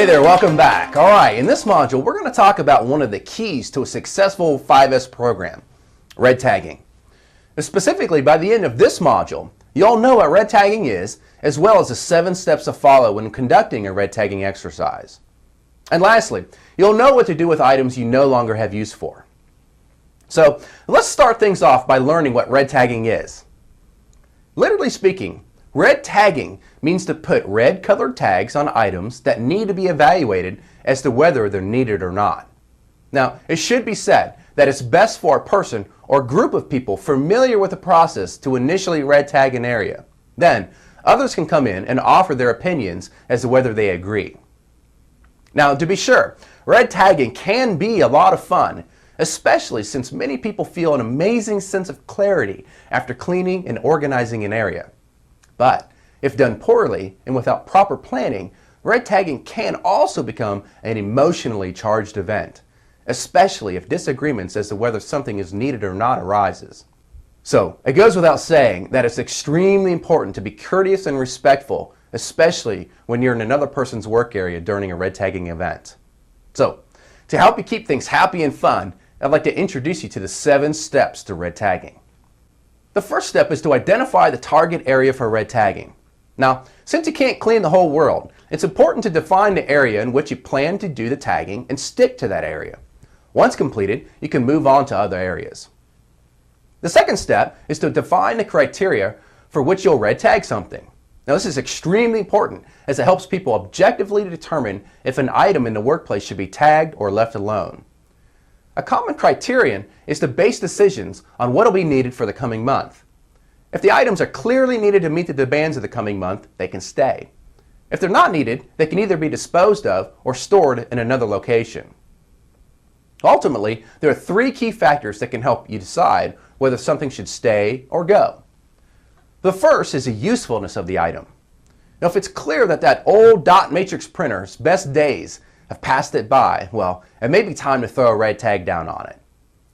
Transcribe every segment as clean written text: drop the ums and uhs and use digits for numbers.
Hey there, welcome back. All right, in this module, we're going to talk about one of the keys to a successful 5S program, red tagging. And specifically, by the end of this module, you'll know what red tagging is, as well as the 7 steps to follow when conducting a red tagging exercise. And lastly, you'll know what to do with items you no longer have use for. So let's start things off by learning what red tagging is. Literally speaking, red tagging means to put red colored tags on items that need to be evaluated as to whether they're needed or not. Now, it should be said that it's best for a person or group of people familiar with the process to initially red tag an area. Then, others can come in and offer their opinions as to whether they agree. Now, to be sure, red tagging can be a lot of fun, especially since many people feel an amazing sense of clarity after cleaning and organizing an area. But if done poorly and without proper planning, red tagging can also become an emotionally charged event, especially if disagreements as to whether something is needed or not arises. So, it goes without saying that it's extremely important to be courteous and respectful, especially when you're in another person's work area during a red tagging event. So, to help you keep things happy and fun, I'd like to introduce you to the 7 steps to red tagging. The first step is to identify the target area for red tagging. Now, since you can't clean the whole world, it's important to define the area in which you plan to do the tagging and stick to that area. Once completed, you can move on to other areas. The second step is to define the criteria for which you'll red tag something. Now, this is extremely important as it helps people objectively determine if an item in the workplace should be tagged or left alone. A common criterion is to base decisions on what will be needed for the coming month. If the items are clearly needed to meet the demands of the coming month, they can stay. If they're not needed, they can either be disposed of or stored in another location. Ultimately, there are 3 key factors that can help you decide whether something should stay or go. The first is the usefulness of the item. Now, if it's clear that that old dot matrix printer's best days have passed it by, well, it may be time to throw a red tag down on it.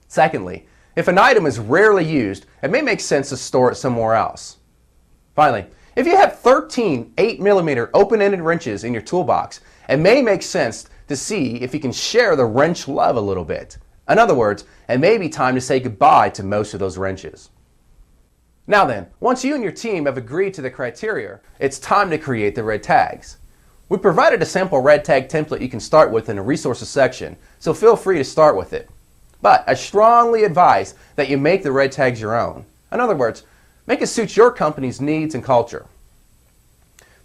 Secondly, if an item is rarely used, it may make sense to store it somewhere else. Finally, if you have 13 8mm open-ended wrenches in your toolbox, it may make sense to see if you can share the wrench love a little bit. In other words, it may be time to say goodbye to most of those wrenches. Now then, once you and your team have agreed to the criteria, it's time to create the red tags. We provided a sample red tag template you can start with in the resources section, so feel free to start with it. But I strongly advise that you make the red tags your own. In other words, make it suit your company's needs and culture.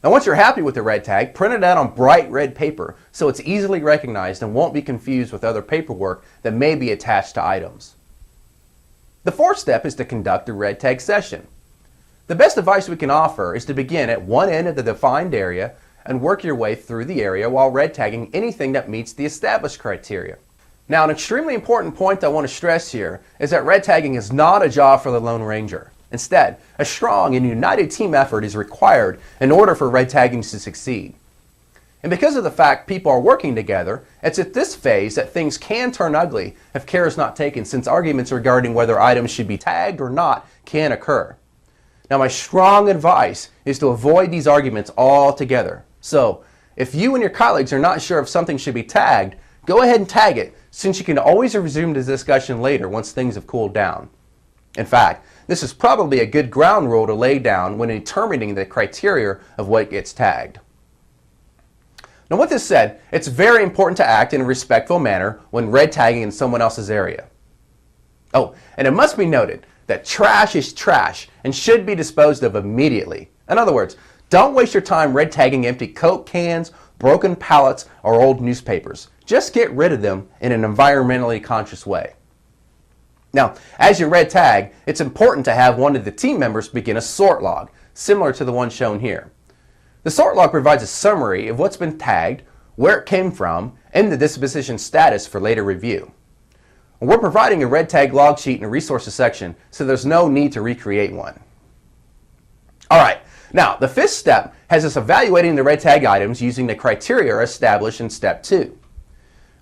Now, once you're happy with the red tag, print it out on bright red paper so it's easily recognized and won't be confused with other paperwork that may be attached to items. The fourth step is to conduct a red tag session. The best advice we can offer is to begin at one end of the defined area and work your way through the area while red tagging anything that meets the established criteria. Now, an extremely important point I want to stress here is that red tagging is not a job for the Lone Ranger. Instead, a strong and united team effort is required in order for red tagging to succeed. And because of the fact people are working together, it's at this phase that things can turn ugly if care is not taken, since arguments regarding whether items should be tagged or not can occur. Now, my strong advice is to avoid these arguments altogether. So, if you and your colleagues are not sure if something should be tagged, go ahead and tag it, since you can always resume the discussion later once things have cooled down. In fact, this is probably a good ground rule to lay down when determining the criteria of what gets tagged. Now, with this said, it's very important to act in a respectful manner when red tagging in someone else's area. Oh, and it must be noted that trash is trash and should be disposed of immediately. In other words, don't waste your time red tagging empty Coke cans, broken pallets, or old newspapers. Just get rid of them in an environmentally conscious way. Now, as you red tag, it's important to have one of the team members begin a sort log, similar to the one shown here. The sort log provides a summary of what's been tagged, where it came from, and the disposition status for later review. We're providing a red tag log sheet in the resources section, so there's no need to recreate one. Alright, now the 5th step has us evaluating the red tag items using the criteria established in step 2.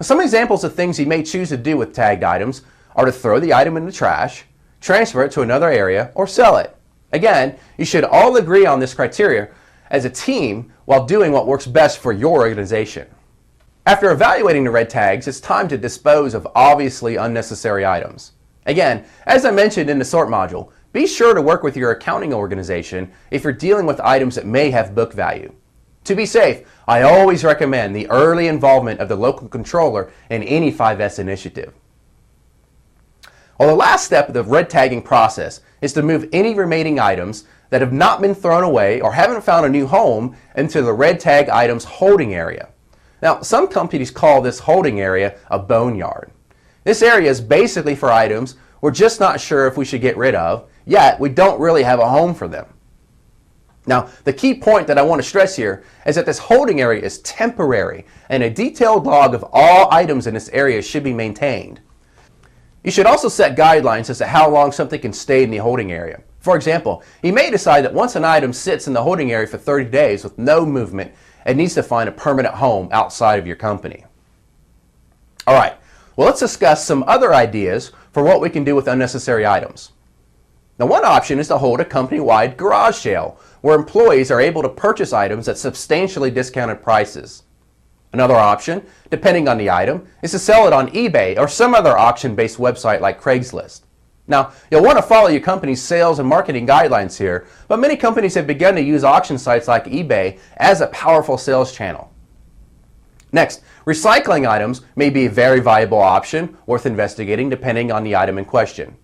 Now, some examples of things you may choose to do with tagged items are to throw the item in the trash, transfer it to another area, or sell it. Again, you should all agree on this criteria as a team while doing what works best for your organization. After evaluating the red tags, it's time to dispose of obviously unnecessary items. Again, as I mentioned in the sort module, be sure to work with your accounting organization if you're dealing with items that may have book value. To be safe, I always recommend the early involvement of the local controller in any 5S initiative. Well, the last step of the red tagging process is to move any remaining items that have not been thrown away or haven't found a new home into the red tag items holding area. Now, some companies call this holding area a boneyard. This area is basically for items we're just not sure if we should get rid of, yet we don't really have a home for them. Now, the key point that I want to stress here is that this holding area is temporary, and a detailed log of all items in this area should be maintained. You should also set guidelines as to how long something can stay in the holding area. For example, you may decide that once an item sits in the holding area for 30 days with no movement, it needs to find a permanent home outside of your company. All right, well, let's discuss some other ideas for what we can do with unnecessary items. Now, one option is to hold a company-wide garage sale where employees are able to purchase items at substantially discounted prices. Another option, depending on the item, is to sell it on eBay or some other auction-based website like Craigslist. Now, you'll want to follow your company's sales and marketing guidelines here, but many companies have begun to use auction sites like eBay as a powerful sales channel. Next, recycling items may be a very viable option worth investigating depending on the item in question.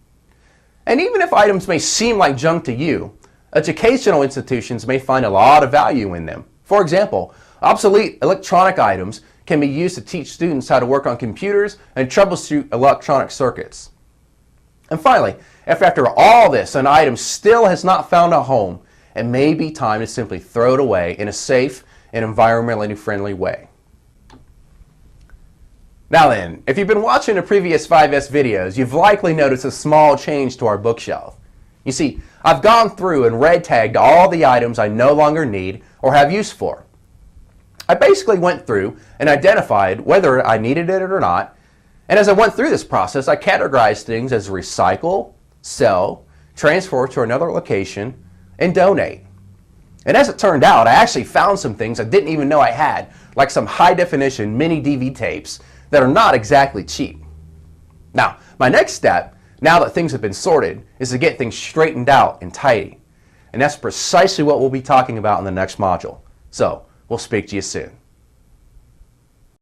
And even if items may seem like junk to you, educational institutions may find a lot of value in them. For example, obsolete electronic items can be used to teach students how to work on computers and troubleshoot electronic circuits. And finally, if after all this an item still has not found a home, it may be time to simply throw it away in a safe and environmentally friendly way. Now then, if you've been watching the previous 5S videos, you've likely noticed a small change to our bookshelf. You see, I've gone through and red tagged all the items I no longer need or have use for. I basically went through and identified whether I needed it or not, and as I went through this process, I categorized things as recycle, sell, transfer to another location, and donate. And as it turned out, I actually found some things I didn't even know I had, like some high-definition mini DV tapes that are not exactly cheap. Now, my next step, now that things have been sorted, is to get things straightened out and tidy. And that's precisely what we'll be talking about in the next module. So, we'll speak to you soon.